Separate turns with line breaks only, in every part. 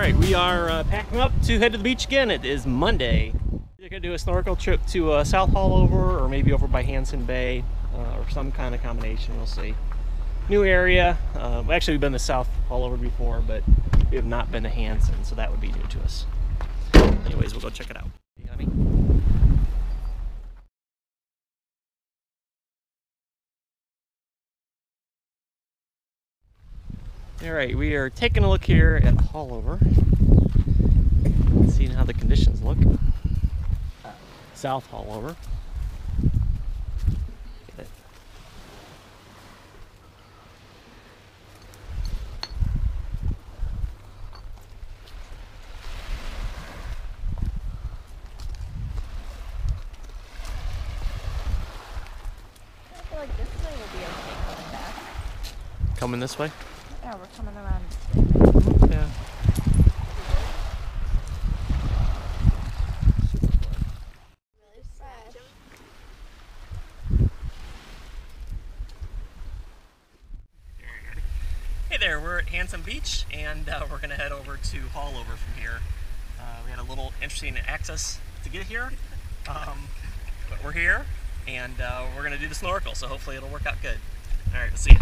Alright, we are packing up to head to the beach again. It is Monday. We're going to do a snorkel trip to South Haulover, or maybe over by Hansen Bay, or some kind of combination, we'll see. New area. Actually, we've been to South Haulover before, but we have not been to Hansen, so that would be new to us. Anyways, we'll go check it out. Hey, honey. Alright, we are taking a look here at Haulover. Seeing how the conditions look. South Haulover. Get it.
I feel like this way will be okay coming back.
Coming this way?
Yeah, we're coming around this way.
Yeah.
Really fresh.
Hey there, we're at Hansen Beach, and we're going to head over to Haulover from here. We had a little interesting access to get here, but we're here, and we're going to do the snorkel, so hopefully it'll work out good. Alright, we'll see you.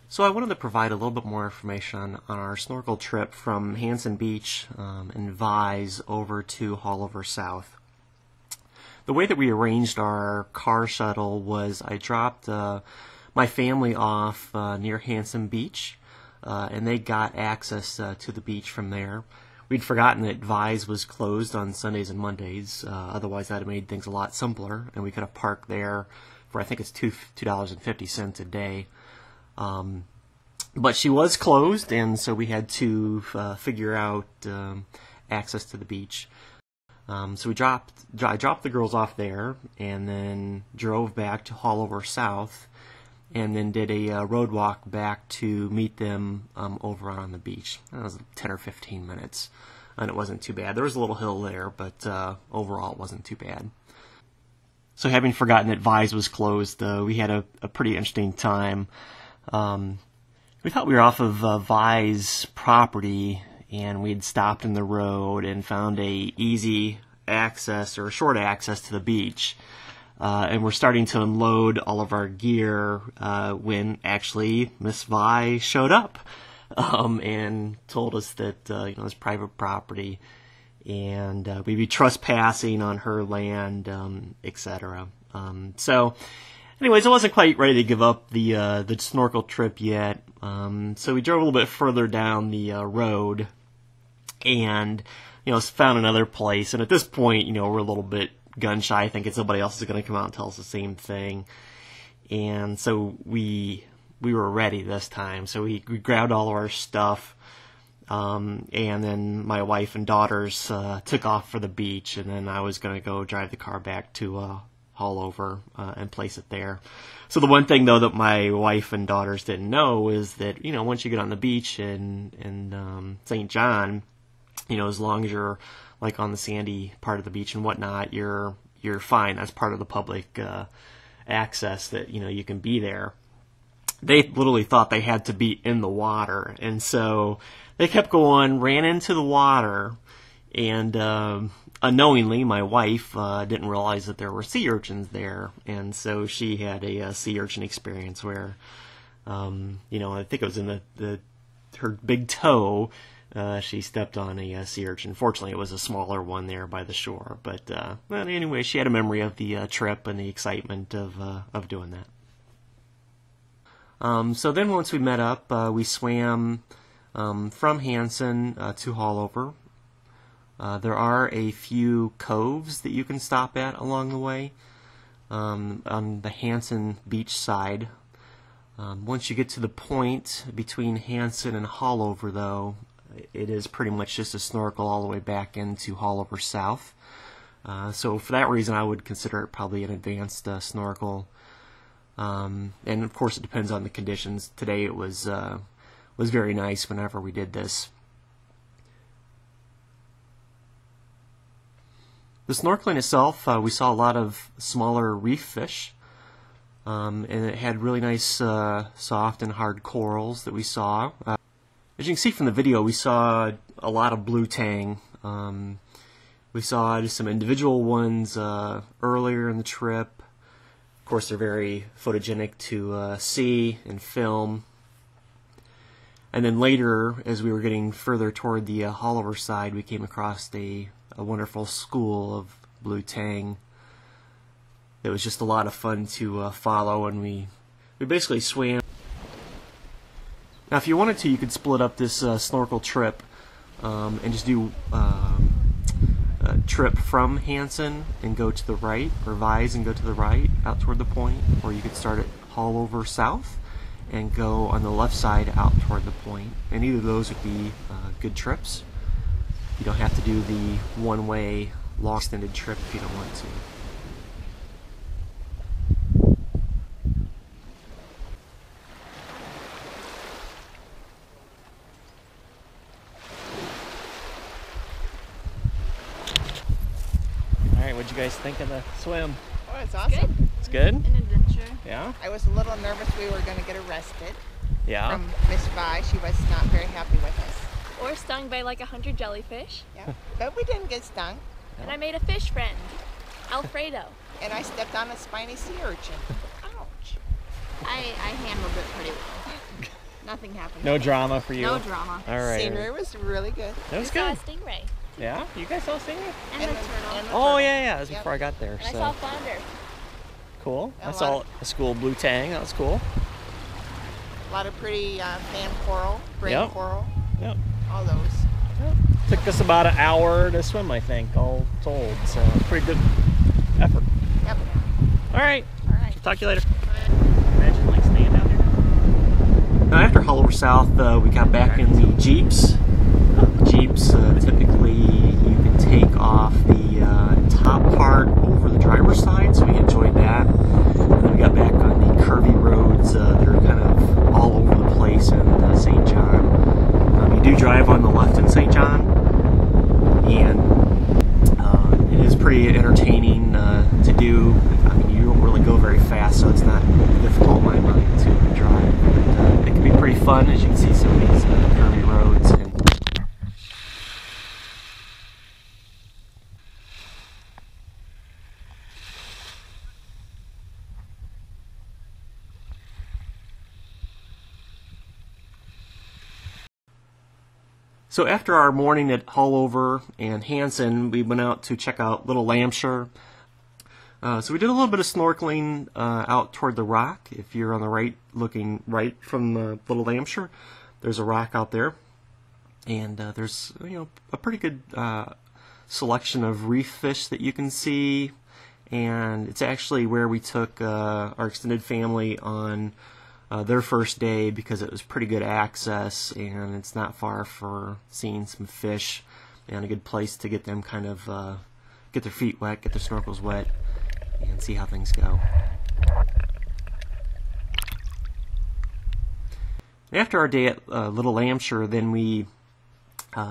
So I wanted to provide a little bit more information on our snorkel trip from Hansen Beach and Vise over to Haulover South. The way that we arranged our car shuttle was I dropped my family off near Hansen Beach, and they got access to the beach from there. We'd forgotten that Vise was closed on Sundays and Mondays, otherwise that would have made things a lot simpler, and we could have parked there for I think it's $2.50 a day. But she was closed, and so we had to figure out access to the beach. So I dropped the girls off there, and then drove back to Haulover South, and then did a road walk back to meet them over on the beach. That was 10 or 15 minutes, and it wasn't too bad. There was a little hill there, but overall it wasn't too bad. So having forgotten that Vise was closed, we had a pretty interesting time. We thought we were off of Vise property, and we had stopped in the road and found a easy access or short access to the beach. And we're starting to unload all of our gear when actually Miss Vi showed up and told us that it's private property and we'd be trespassing on her land, etc. So anyways, I wasn't quite ready to give up the snorkel trip yet, so we drove a little bit further down the road and found another place. And at this point, we're a little bit gun shy, thinking somebody else is going to come out and tell us the same thing. And so we were ready this time. So we grabbed all of our stuff, and then my wife and daughters took off for the beach, and then I was going to go drive the car back to Haulover and place it there. So the one thing though that my wife and daughters didn't know is that once you get on the beach in St. John, as long as you're like on the sandy part of the beach and whatnot, you're fine. That's part of the public access that you can be there. They literally thought they had to be in the water, and so they kept going, ran into the water, and unknowingly, my wife didn't realize that there were sea urchins there, and so she had a sea urchin experience where, I think it was in her big toe. She stepped on a sea urchin. Fortunately, it was a smaller one there by the shore. But anyway, she had a memory of the trip and the excitement of doing that. So then once we met up, we swam from Hansen to Haulover. There are a few coves that you can stop at along the way on the Hansen beach side. Once you get to the point between Hansen and Haulover, though, it is pretty much just a snorkel all the way back into Haulover South. So for that reason, I would consider it probably an advanced snorkel. And of course, it depends on the conditions. Today it was very nice whenever we did this. The snorkeling itself, we saw a lot of smaller reef fish. And it had really nice soft and hard corals that we saw. As you can see from the video, we saw a lot of blue tang. We saw just some individual ones earlier in the trip. Of course, they're very photogenic to see and film. And then later, as we were getting further toward the Haulover side, we came across a wonderful school of blue tang. It was just a lot of fun to follow, and we basically swam. Now, if you wanted to, you could split up this snorkel trip and just do a trip from Hansen and go to the right, or Vise and go to the right out toward the point, or you could start at Haulover South and go on the left side out toward the point. And either of those would be good trips. You don't have to do the one-way long extended trip if you don't want to. Alright, what'd you guys think of the swim?
Oh, it's awesome.
It's good?
An adventure.
Yeah?
I was a little nervous we were going to get arrested
Yeah?
from Miss Vi. She was not very happy with us.
Or stung by like 100 jellyfish.
Yeah, but we didn't get stung.
And I made a fish friend, Alfredo.
And I stepped on a spiny sea urchin. Ouch.
I handled it pretty well. Nothing happened.
No drama for you?
No drama.
Alright.
Scenery was really good.
That was
We saw a
good.
stingray.
Yeah? You guys saw a stingray?
And the turtle.
and the
Oh,
turtle.
yeah, that was
Yep.
before I got there.
And I
So
saw flounder.
cool.
And
I
a
saw
lot
a school of blue tang. That was cool.
A lot of pretty fan coral, brain
Yep.
coral,
Yep.
all those.
Took us about an hour to swim, I think, all told. So pretty good effort.
Yep.
All right.
All right.
Talk to you later. Imagine like staying down there. Now after Haulover South, we got back in the Jeeps. Jeeps, typically you can take off the top part over the driver's side, so we enjoyed that. And then we got back on the curvy roads. They're kind of all over the place in St. John. You do drive on the left in St. John, and it is pretty entertaining to do. I mean, you don't really go very fast, so it's not difficult in my mind to drive. But, it can be pretty fun, as you can see some of these curvy roads. And so after our morning at Haulover and Hansen, we went out to check out Little Lamshure. So we did a little bit of snorkeling out toward the rock. If you're on the right, looking right from Little Lamshure, there's a rock out there, and there's a pretty good selection of reef fish that you can see. And it's actually where we took our extended family on their first day, because it was pretty good access and it's not far for seeing some fish, and a good place to get them kind of get their feet wet, get their snorkels wet, and see how things go. After our day at Little Lamshure, then we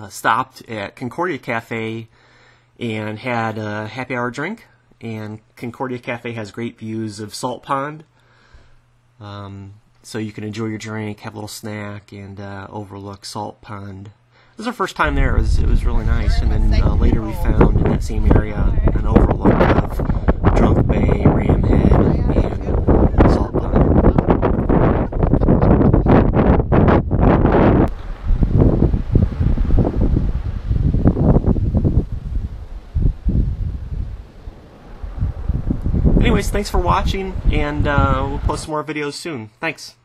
stopped at Concordia Cafe and had a happy hour drink. And Concordia Cafe has great views of Salt Pond. So you can enjoy your drink, have a little snack, and overlook Salt Pond. It was our first time there. It was really nice. And then later we found in that same area an overlook of Drunk Bay, Ram Head, and Salt Pond. Anyways, thanks for watching, and we'll post some more videos soon. Thanks.